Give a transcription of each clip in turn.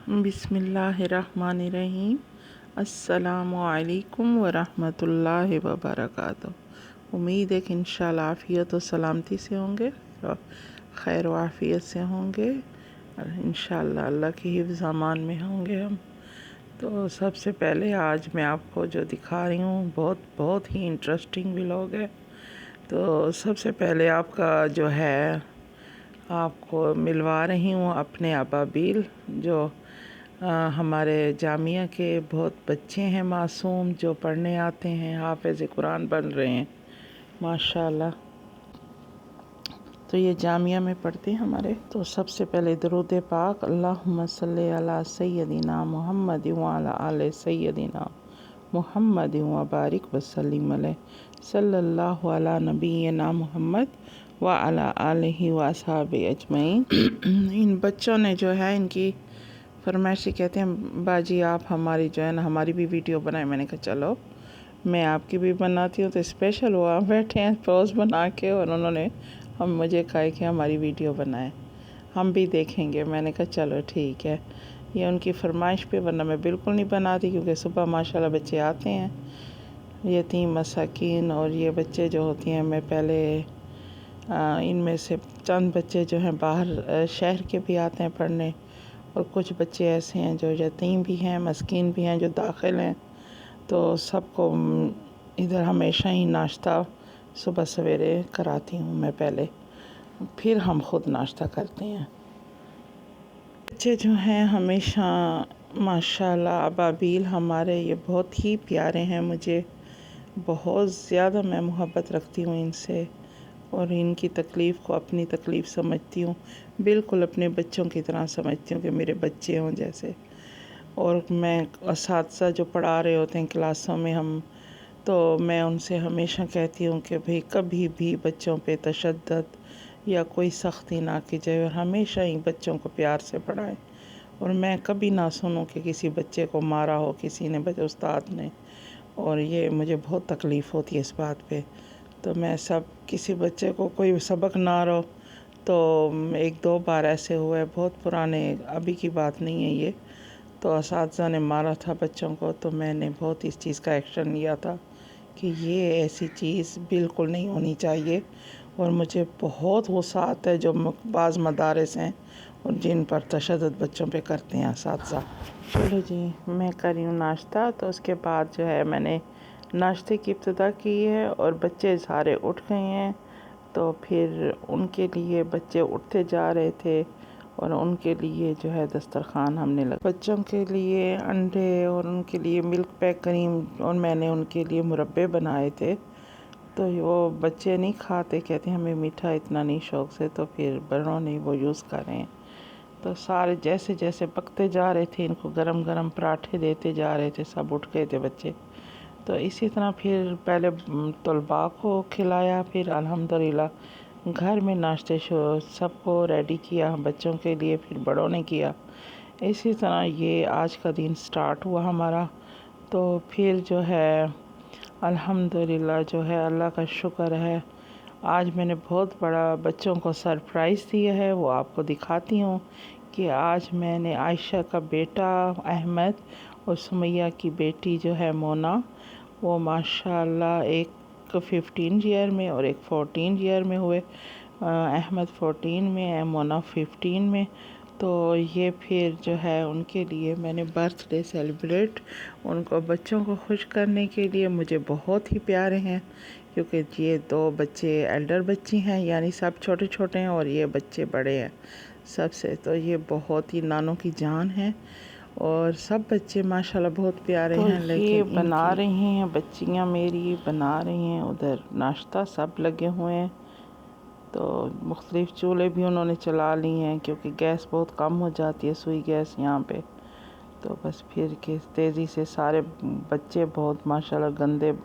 बिस्मिल्लाहिर्रहमानिर्रहीम। अस्सलामु अलैकुम वरहमतुल्लाहि वबरकातुहू। उम्मीद है कि इंशाअल्लाह आफ़ियत और सलामती से होंगे और खैर व आफ़ियत से होंगे और इंशाअल्लाह अल्लाह के हिफ्ज़ अमान में होंगे हम। तो सबसे पहले आज मैं आपको जो दिखा रही हूँ बहुत बहुत ही इंटरेस्टिंग व्लॉग है। तो सबसे पहले आपका जो है आपको मिलवा रही हूँ अपने अबाबील जो हमारे जामिया के बहुत बच्चे हैं मासूम जो पढ़ने आते हैं, हाफ़िज़ कुरान बन रहे हैं माशाअल्लाह। तो ये जामिया में पढ़ते हैं हमारे। तो सबसे पहले दरूद पाक अल्लाहुम्मा सल्ली अला सय्यदिना मुहम्मद व अला आले सय्यदिना मुहम्मद व बारिक वसल्लिम अलैहि सल्लल्लाहु अला नबीना मुहम्मद व अला आलिहि व अस्हाबि अजमईन। इन बच्चों ने जो है इनकी फरमाइशी कहते हैं बाजी आप हमारी जो है ना हमारी भी वीडियो बनाए। मैंने कहा चलो मैं आपकी भी बनाती हूँ। तो स्पेशल हुआ बैठे हैं पोज बना के और उन्होंने मुझे कहा कि हमारी वीडियो बनाएं, हम भी देखेंगे। मैंने कहा चलो ठीक है, ये उनकी फरमाइश पे, वरना मैं बिल्कुल नहीं बनाती क्योंकि सुबह माशाल्लाह बच्चे आते हैं यतीम मसाकीन। और ये बच्चे जो होती हैं मैं पहले इनमें से चंद बच्चे जो हैं बाहर शहर के भी आते हैं पढ़ने और कुछ बच्चे ऐसे हैं जो यतीम भी हैं मस्कीन भी हैं जो दाखिल हैं। तो सबको इधर हमेशा ही नाश्ता सुबह सवेरे कराती हूँ मैं पहले, फिर हम ख़ुद नाश्ता करते हैं। बच्चे जो हैं हमेशा माशाल्लाह अबाबील हमारे ये बहुत ही प्यारे हैं, मुझे बहुत ज़्यादा मैं मोहब्बत रखती हूँ इनसे और इनकी तकलीफ़ को अपनी तकलीफ़ समझती हूँ, बिल्कुल अपने बच्चों की तरह समझती हूँ कि मेरे बच्चे हों जैसे। और मैं असातिज़ा जो पढ़ा रहे होते हैं क्लासों में हम, तो मैं उनसे हमेशा कहती हूँ कि भाई कभी भी बच्चों पे तशद्दुद या कोई सख्ती ना की जाए और हमेशा ही बच्चों को प्यार से पढ़ाएं। और मैं कभी ना सुनूं कि किसी बच्चे को मारा हो किसी ने, बच्चे उस्ताद ने, और ये मुझे बहुत तकलीफ़ होती है इस बात पे। तो मैं किसी बच्चे को कोई सबक ना रहो तो एक दो बार ऐसे हुए, बहुत पुराने, अभी की बात नहीं है ये। तो असातिज़ा ने मारा था बच्चों को, तो मैंने बहुत इस चीज़ का एक्शन लिया था कि ये ऐसी चीज़ बिल्कुल नहीं होनी चाहिए। और मुझे बहुत गुस्सा आता है जो बाज़ मदारिस हैं और जिन पर तशद्दुद बच्चों पे करते हैं असातिज़ा। चलो जी मैं कर रही हूँ नाश्ता। तो उसके बाद जो है मैंने नाश्ते की इब्तिदा की है और बच्चे सारे उठ गए हैं। तो फिर उनके लिए बच्चे उठते जा रहे थे और उनके लिए जो है दस्तरखान हमने लगा, बच्चों के लिए अंडे और उनके लिए मिल्क पैक क्रीम और मैंने उनके लिए मुरब्बे बनाए थे। तो वो बच्चे नहीं खाते, कहते हमें मीठा इतना नहीं शौक़ से, तो फिर बड़ों ने वो यूज़ करें। तो सारे जैसे जैसे पकते जा रहे थे इनको गरम गरम पराठे देते जा रहे थे, सब उठ गए थे बच्चे। तो इसी तरह फिर पहले तलबा को खिलाया, फिर अल्हम्दुलिल्लाह घर में नाश्ते सबको रेडी किया बच्चों के लिए, फिर बड़ों ने किया। इसी तरह ये आज का दिन स्टार्ट हुआ हमारा। तो फिर जो है अल्हम्दुलिल्लाह जो है अल्लाह का शुक्र है, आज मैंने बहुत बड़ा बच्चों को सरप्राइज़ दिया है, वो आपको दिखाती हूँ कि आज मैंने आयशा का बेटा अहमद और सुमैया की बेटी जो है मोना, वो माशाल्लाह एक 15 ईयर में और एक 14 ईयर में हुए। अहमद 14 में है, मोना 15 में। तो ये फिर जो है उनके लिए मैंने बर्थडे सेलिब्रेट, उनको बच्चों को खुश करने के लिए, मुझे बहुत ही प्यारे हैं क्योंकि ये दो बच्चे एल्डर बच्ची हैं, यानी सब छोटे छोटे हैं और ये बच्चे बड़े हैं सबसे। तो ये बहुत ही नानों की जान है और सब बच्चे माशाल्लाह बहुत प्यारे हैं। लेकिन ये बना रही हैं बच्चियां मेरी, बना रही हैं उधर नाश्ता, सब लगे हुए हैं। तो मुख्तलिफ़ चूल्हे भी उन्होंने चला ली हैं क्योंकि गैस बहुत कम हो जाती है, सुई गैस यहाँ पे। तो बस फिर के तेज़ी से सारे बच्चे बहुत माशाल्लाह गंदे,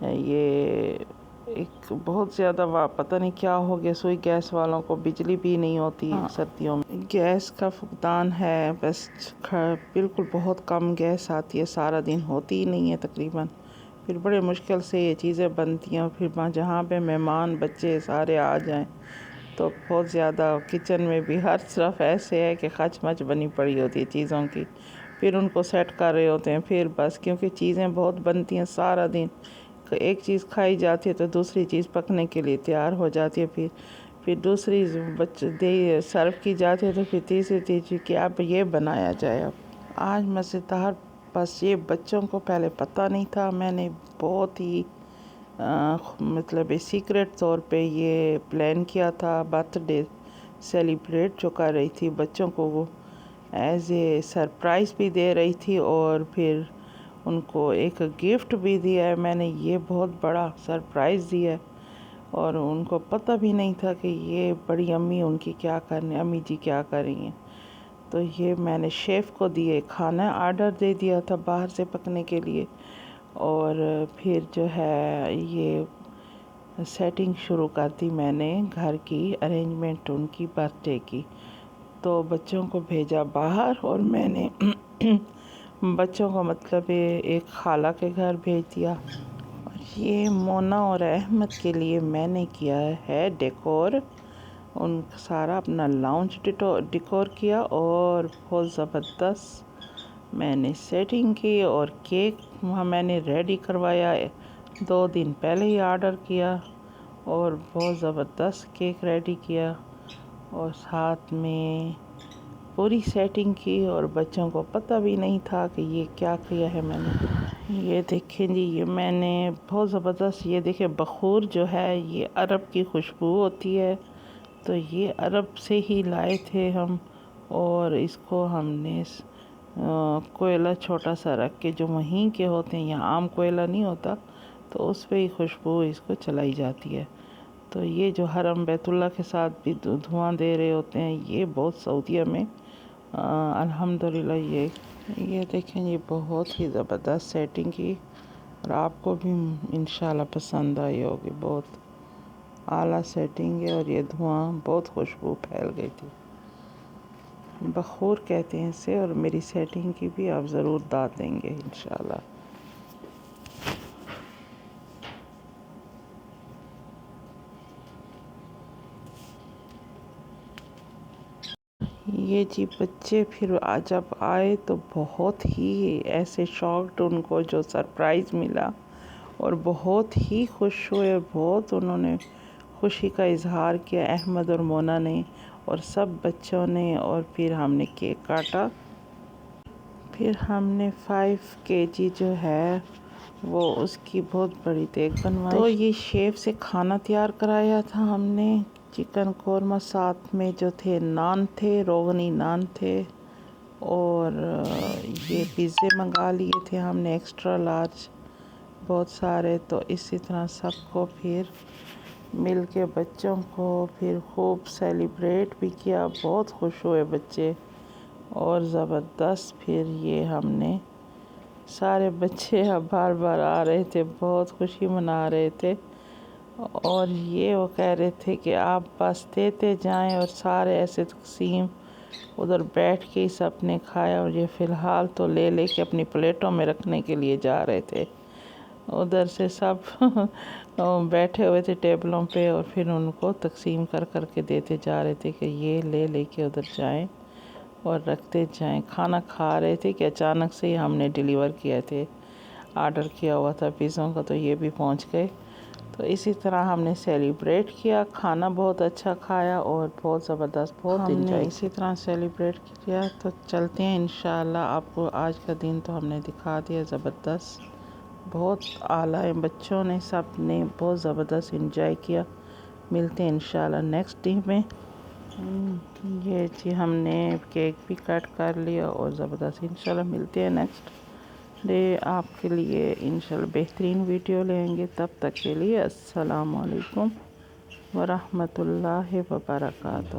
ये एक बहुत ज़्यादा पता नहीं क्या हो गया, सुई गैस वालों को बिजली भी नहीं होती सर्दियों में, गैस का फुकदान है बस, बिल्कुल बहुत कम गैस आती है, सारा दिन होती ही नहीं है तकरीबन। फिर बड़े मुश्किल से ये चीज़ें बनती हैं। फिर जहाँ पे मेहमान बच्चे सारे आ जाएं تو بہت زیادہ کچن میں بھی ہر طرف ایسے ہے کہ خچ مچ بنی پڑی ہوتی ہے چیزوں کی، پھر ان کو سیٹ کر رہے ہوتے ہیں، پھر بس کیونکہ چیزیں بہت بنتی ہیں سارا دن، ایک چیز کھائی جاتی ہے تو دوسری چیز پکنے کے لیے تیار ہو جاتی ہے، پھر دوسری سرو کی جاتی ہے، تو پھر تیسری چیز کہ اب یہ بنایا جائے۔ اب آج مسجد طاہر بس یہ بچوں کو پہلے پتہ نہیں تھا، میں نے بہت ہی مطلب سیکریٹ طور پہ یہ پلان کیا تھا، برتھ ڈے سیلیبریٹ جو کر رہی تھی بچوں کو، وہ ایز اے سرپرائز بھی دے رہی تھی اور پھر ان کو ایک گفٹ بھی دیا ہے میں نے، یہ بہت بڑا سرپرائز دیا ہے، اور ان کو پتہ بھی نہیں تھا کہ یہ بڑی امی ان کی کیا کرنے، امی جی کیا کر رہی ہیں۔ تو یہ میں نے شیف کو دیے کھانا آرڈر دے دیا تھا باہر سے پکنے کے لیے، اور پھر جو ہے یہ سیٹنگ شروع کر دی میں نے گھر کی ارینجمنٹ ان کی برتھ ڈے کی، تو بچوں کو بھیجا باہر، اور میں نے بچوں کو مطلب ایک خالہ کے گھر بھیج دیا۔ یہ مونا اور احمد کے لیے میں نے کیا ہے ڈیکور، ان سارا اپنا لاؤنج ڈیکور کیا، اور بہت زبردست میں نے سیٹنگ کی، اور کیک وہاں میں نے ریڈی کروایا، 2 دن پہلے ہی آرڈر کیا، اور بہت زبردست کیک ریڈی کیا، اور ساتھ میں پوری سیٹنگ کی، اور بچوں کو پتہ بھی نہیں تھا کہ یہ کیا کیا ہے میں نے۔ یہ دیکھیں جی، یہ میں نے بہت زبردست، یہ دیکھیں بخور جو ہے یہ عرب کی خوشبو ہوتی ہے، تو یہ عرب سے ہی لائے تھے ہم، اور اس کو ہم نے کوئلہ چھوٹا سا رکھ کے، جو وہیں کے ہوتے ہیں، یہاں عام کوئلہ نہیں ہوتا، تو اس پہ ہی خوشبو اس کو چلائی جاتی ہے۔ تو یہ جو حرم بیت اللہ کے ساتھ بھی دھواں دے رہے ہوتے ہیں، یہ بہت سعودیہ میں الحمدللہ یہ دیکھیں، یہ بہت ہی زبردست سیٹنگ کی، اور آپ کو بھی انشاءاللہ پسند آئی ہوگی، بہت اعلیٰ سیٹنگ ہے، اور یہ دھواں بہت خوشبو پھیل گئی تھی، بخور کہتے ہیں اسے، اور میری سیٹنگ کی بھی آپ ضرور داد دیں گے انشاءاللہ۔ یہ جی بچے پھر جب آئے تو بہت ہی ایسے شاکڈ ان کو جو سرپرائز ملا، اور بہت ہی خوش ہوئے، بہت انہوں نے خوشی کا اظہار کیا، احمد اور مونا نے اور سب بچوں نے، اور پھر ہم نے کیک کاٹا، پھر ہم نے 5 kg جو ہے وہ اس کی بہت بڑی دیگ بنوائی، تو یہ شیف سے کھانا تیار کرایا تھا ہم نے، چکن قورمہ، ساتھ میں جو تھے نان تھے، روغنی نان تھے، اور یہ پیزے منگا لیے تھے ہم نے ایکسٹرا لارج بہت سارے، تو اسی طرح سب کو پھر مل کے بچوں کو پھر خوب سیلیبریٹ بھی کیا، بہت خوش ہوئے بچے، اور زبردست پھر یہ ہم نے سارے بچے اب بار بار آ رہے تھے، بہت خوشی منا رہے تھے، اور یہ وہ کہہ رہے تھے کہ آپ بس دیتے جائیں، اور سارے ایسے تقسیم ادھر بیٹھ کے ہی سب نے کھایا، اور یہ فی الحال تو لے لے کے اپنی پلیٹوں میں رکھنے کے لیے جا رہے تھے، ادھر سے سب بیٹھے ہوئے تھے ٹیبلوں پہ، اور پھر ان کو تقسیم کر کر کے دیتے جا رہے تھے کہ یہ لے لے کے ادھر جائیں اور رکھتے جائیں۔ کھانا کھا رہے تھے کہ اچانک سے ہی ہم نے ڈیلیور کیا تھے، آرڈر کیا ہوا تھا پیزوں کا، تو یہ بھی پہنچ گئے، تو اسی طرح ہم نے سیلیبریٹ کیا، کھانا بہت اچھا کھایا، اور بہت زبردست، بہت انجوائے، ہم نے اسی طرح سیلیبریٹ کیا۔ تو چلتے ہیں انشاءاللہ، آپ کو آج کا دن تو ہم نے دکھا دیا، زبردست، بہت اعلیٰ ہے، بچوں نے سب نے بہت زبردست انجوائے کیا۔ ملتے ہیں انشاءاللہ نیکسٹ ڈے میں۔ یہ جی ہم نے کیک بھی کٹ کر لیا، اور زبردست، انشاءاللہ ملتے ہیں نیکسٹ ڈے، آپ کے لیے انشاءاللہ بہترین ویڈیو لیں گے، تب تک کے لیے السلام علیکم ورحمۃ اللہ وبرکاتہ۔